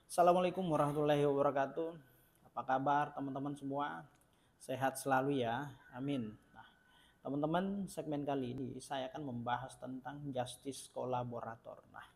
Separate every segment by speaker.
Speaker 1: Assalamualaikum warahmatullahi wabarakatuh. Apa kabar teman-teman semua? Sehat selalu ya, amin. Nah, teman-teman, segmen kali ini saya akan membahas tentang justice kolaborator. Nah,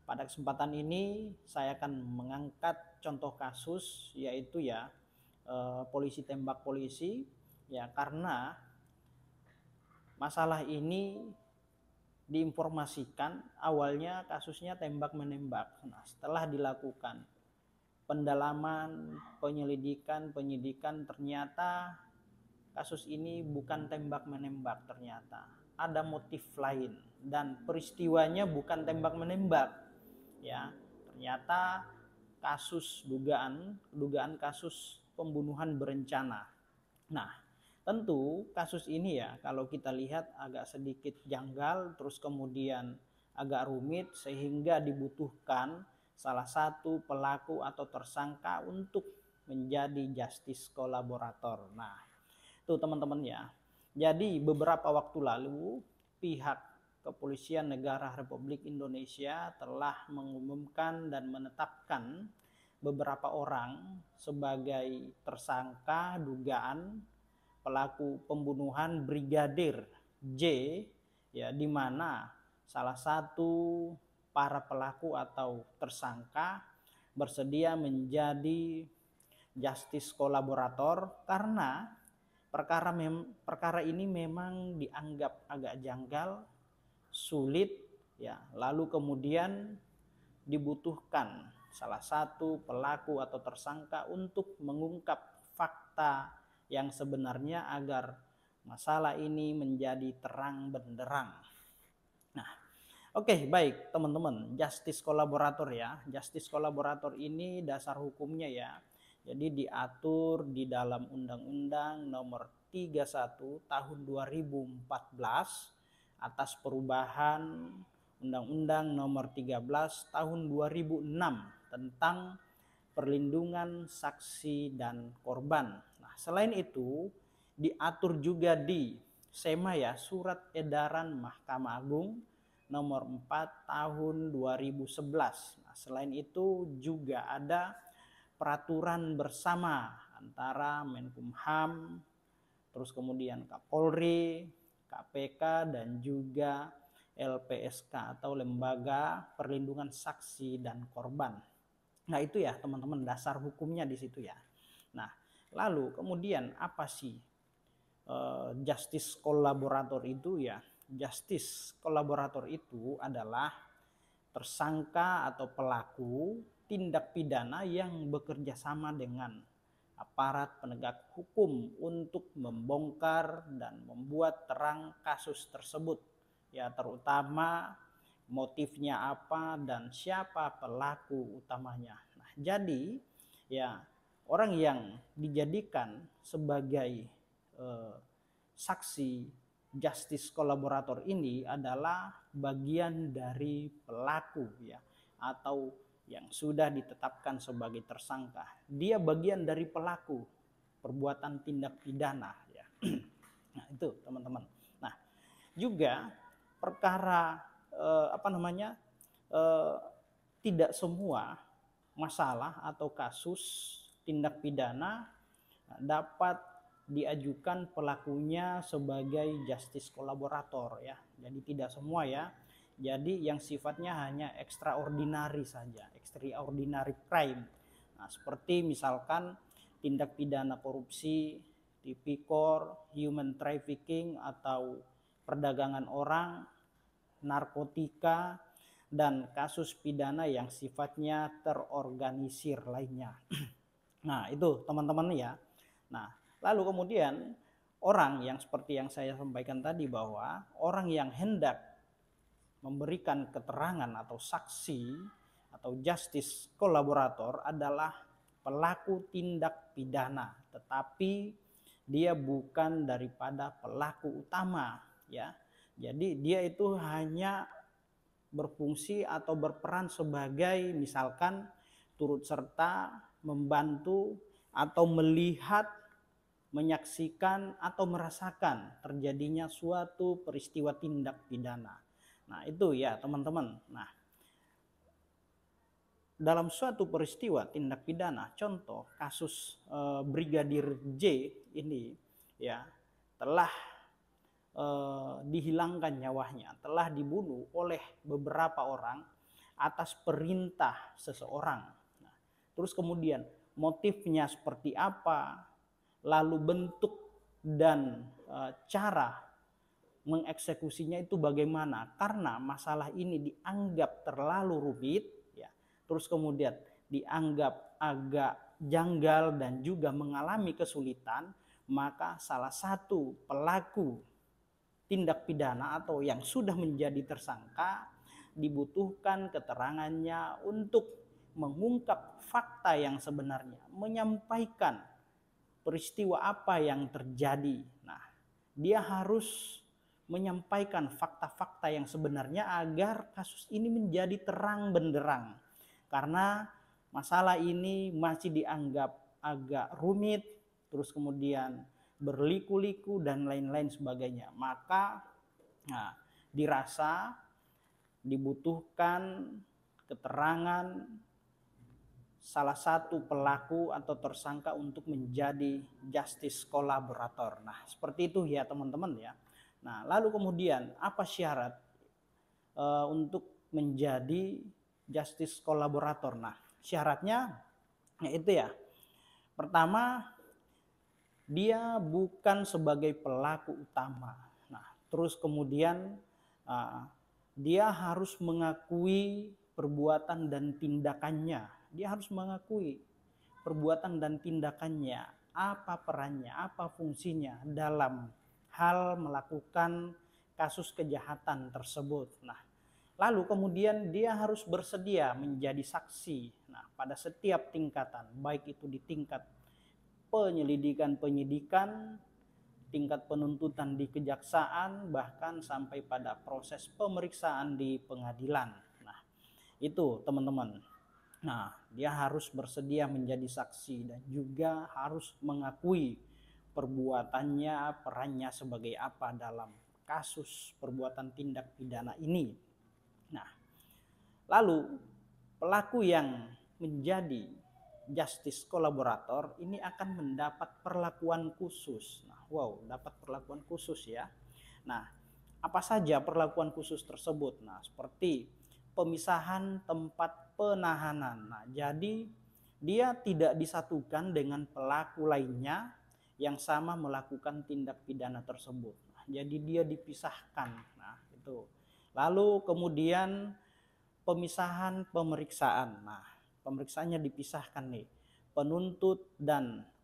Speaker 1: pada kesempatan ini saya akan mengangkat contoh kasus, yaitu ya polisi tembak polisi, ya, karena masalah ini diinformasikan awalnya kasusnya tembak menembak. Nah, setelah dilakukan pendalaman, penyidikan ternyata kasus ini bukan tembak menembak, ternyata ada motif lain dan peristiwanya bukan tembak menembak, ya. Ternyata kasus dugaan kasus pembunuhan berencana. Nah, tentu kasus ini ya kalau kita lihat agak sedikit janggal, terus kemudian agak rumit, sehingga dibutuhkan salah satu pelaku atau tersangka untuk menjadi justice kolaborator. Nah, itu teman-teman ya. Jadi beberapa waktu lalu pihak Kepolisian Negara Republik Indonesia telah mengumumkan dan menetapkan beberapa orang sebagai tersangka dugaan pelaku pembunuhan Brigadir J, ya, di mana salah satu para pelaku atau tersangka bersedia menjadi justice kolaborator karena perkara ini memang dianggap agak janggal, sulit, ya. Lalu kemudian dibutuhkan salah satu pelaku atau tersangka untuk mengungkap fakta yang sebenarnya agar masalah ini menjadi terang benderang. Nah, oke, baik teman-teman, justice kolaborator ya. Justice kolaborator ini dasar hukumnya ya. Jadi diatur di dalam Undang-Undang Nomor 31 Tahun 2014 atas perubahan Undang-Undang Nomor 13 Tahun 2006 tentang perlindungan saksi dan korban. Nah, selain itu diatur juga di SEMA ya, Surat Edaran Mahkamah Agung Nomor 4 Tahun 2011. Nah, selain itu juga ada peraturan bersama antara Menkumham, terus kemudian Kapolri, KPK, dan juga LPSK atau Lembaga Perlindungan Saksi dan Korban. Nah, itu ya teman-teman dasar hukumnya di situ ya. Nah, lalu kemudian apa sih justice kolaborator itu ya? Justice kolaborator itu adalah tersangka atau pelaku tindak pidana yang bekerja sama dengan aparat penegak hukum untuk membongkar dan membuat terang kasus tersebut, ya, terutama motifnya apa dan siapa pelaku utamanya. Nah, jadi ya orang yang dijadikan sebagai saksi justice kolaborator ini adalah bagian dari pelaku ya, atau yang sudah ditetapkan sebagai tersangka. Dia bagian dari pelaku perbuatan tindak pidana ya. Nah, itu teman-teman. Nah, juga perkara eh, tidak semua masalah atau kasus tindak pidana dapat diajukan pelakunya sebagai justice kolaborator ya. Jadi tidak semua ya. Jadi yang sifatnya hanya extraordinary saja, extraordinary crime. Nah, seperti misalkan tindak pidana korupsi, tipikor, human trafficking atau perdagangan orang, narkotika, dan kasus pidana yang sifatnya terorganisir lainnya. Nah, itu teman-teman ya. Nah, lalu kemudian orang yang seperti yang saya sampaikan tadi, bahwa orang yang hendak memberikan keterangan atau saksi atau justice kolaborator adalah pelaku tindak pidana, tetapi dia bukan daripada pelaku utama ya. Jadi dia itu hanya berfungsi atau berperan sebagai misalkan turut serta, membantu, atau melihat, menyaksikan, atau merasakan terjadinya suatu peristiwa tindak pidana. Nah, itu ya teman-teman. Nah, dalam suatu peristiwa tindak pidana, contoh kasus Brigadir J ini ya telah dihilangkan nyawanya, telah dibunuh oleh beberapa orang atas perintah seseorang. Nah, terus kemudian motifnya seperti apa, lalu bentuk dan cara mengeksekusinya itu bagaimana, karena masalah ini dianggap terlalu rumit ya, terus kemudian dianggap agak janggal dan juga mengalami kesulitan, maka salah satu pelaku tindak pidana atau yang sudah menjadi tersangka dibutuhkan keterangannya untuk mengungkap fakta yang sebenarnya, menyampaikan peristiwa apa yang terjadi. Nah, dia harus menyampaikan fakta-fakta yang sebenarnya agar kasus ini menjadi terang benderang. Karena masalah ini masih dianggap agak rumit, terus kemudian berliku-liku dan lain-lain sebagainya. Maka dirasa dibutuhkan keterangan salah satu pelaku atau tersangka untuk menjadi justice kolaborator. Nah, seperti itu ya teman-teman ya. Nah, lalu kemudian apa syarat untuk menjadi justice kolaborator? Nah, syaratnya yaitu ya, pertama dia bukan sebagai pelaku utama. Nah, terus kemudian dia harus mengakui perbuatan dan tindakannya. Dia harus mengakui perbuatan dan tindakannya, apa perannya, apa fungsinya dalam hal melakukan kasus kejahatan tersebut. Nah, lalu kemudian dia harus bersedia menjadi saksi. Nah, pada setiap tingkatan, baik itu di tingkat penyidikan, tingkat penuntutan di kejaksaan, bahkan sampai pada proses pemeriksaan di pengadilan. Nah, itu teman-teman. Nah, dia harus bersedia menjadi saksi dan juga harus mengakui perbuatannya, perannya sebagai apa dalam kasus perbuatan tindak pidana ini. Nah, lalu pelaku yang menjadi justice kolaborator ini akan mendapat perlakuan khusus. Nah, wow, dapat perlakuan khusus ya. Nah, apa saja perlakuan khusus tersebut? Nah, seperti pemisahan tempat penahanan. Nah, jadi dia tidak disatukan dengan pelaku lainnya yang sama melakukan tindak pidana tersebut. Nah, jadi dia dipisahkan. Nah, itu. Lalu kemudian pemisahan pemeriksaan. Nah, pemeriksaannya dipisahkan nih.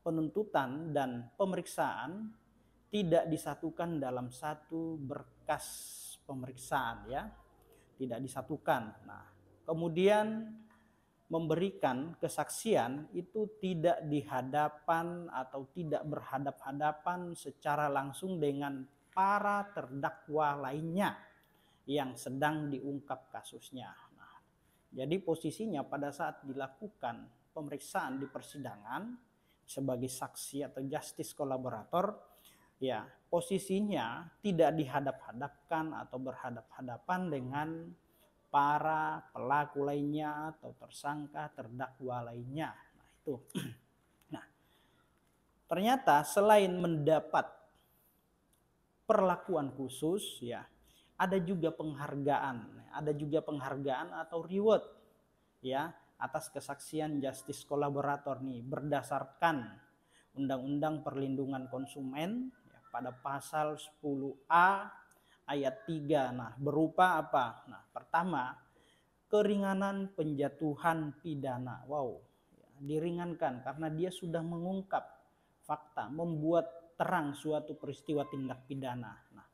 Speaker 1: Penuntutan dan pemeriksaan tidak disatukan dalam satu berkas pemeriksaan ya. Tidak disatukan. Nah, kemudian memberikan kesaksian itu tidak di hadapan atau tidak berhadap-hadapan secara langsung dengan para terdakwa lainnya yang sedang diungkap kasusnya. Nah, jadi posisinya pada saat dilakukan pemeriksaan di persidangan sebagai saksi atau justice kolaborator, ya posisinya tidak dihadap-hadapkan atau berhadap-hadapan dengan para pelaku lainnya atau tersangka terdakwa lainnya. Nah, itu. Nah, ternyata selain mendapat perlakuan khusus ya, ada juga penghargaan atau reward ya atas kesaksian justice kolaborator nih berdasarkan Undang-Undang Perlindungan Konsumen ya, pada pasal 10A ayat 3. Nah, berupa apa? Nah, pertama, keringanan penjatuhan pidana. Wow, diringankan karena dia sudah mengungkap fakta, membuat terang suatu peristiwa tindak pidana. Nah,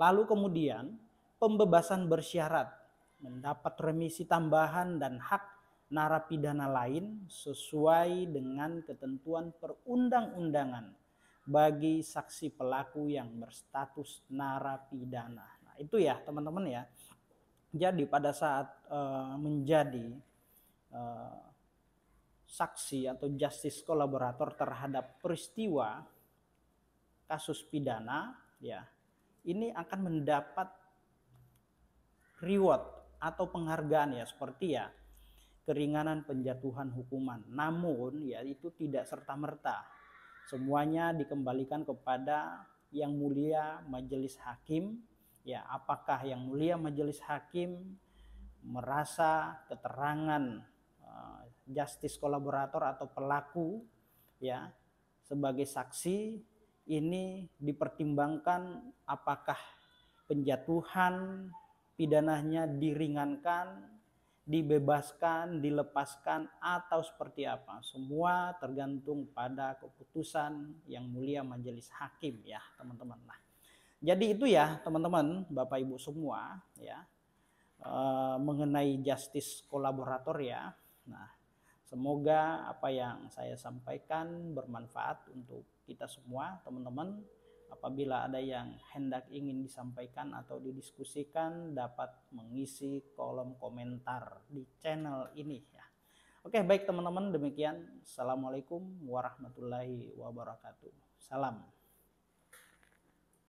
Speaker 1: lalu kemudian pembebasan bersyarat, mendapat remisi tambahan dan hak narapidana lain sesuai dengan ketentuan perundang-undangan bagi saksi pelaku yang berstatus narapidana. Nah, itu ya teman-teman ya. Jadi pada saat menjadi saksi atau justice kolaborator terhadap peristiwa kasus pidana ya, ini akan mendapat reward atau penghargaan ya, seperti ya keringanan penjatuhan hukuman. Namun ya itu tidak serta-merta. Semuanya dikembalikan kepada yang mulia majelis hakim. Ya, apakah yang mulia majelis hakim merasa keterangan justice kolaborator atau pelaku ya sebagai saksi ini dipertimbangkan apakah penjatuhan pidananya diringankan, dibebaskan, dilepaskan atau seperti apa. Semua tergantung pada keputusan yang mulia majelis hakim ya, teman-teman. Nah, jadi itu ya, teman-teman, Bapak Ibu semua ya. Mengenai justice kolaborator ya. Nah, semoga apa yang saya sampaikan bermanfaat untuk kita semua, teman-teman. Apabila ada yang hendak ingin disampaikan atau didiskusikan, dapat mengisi kolom komentar di channel ini ya. Oke, baik teman-teman, demikian. Assalamualaikum warahmatullahi wabarakatuh. Salam.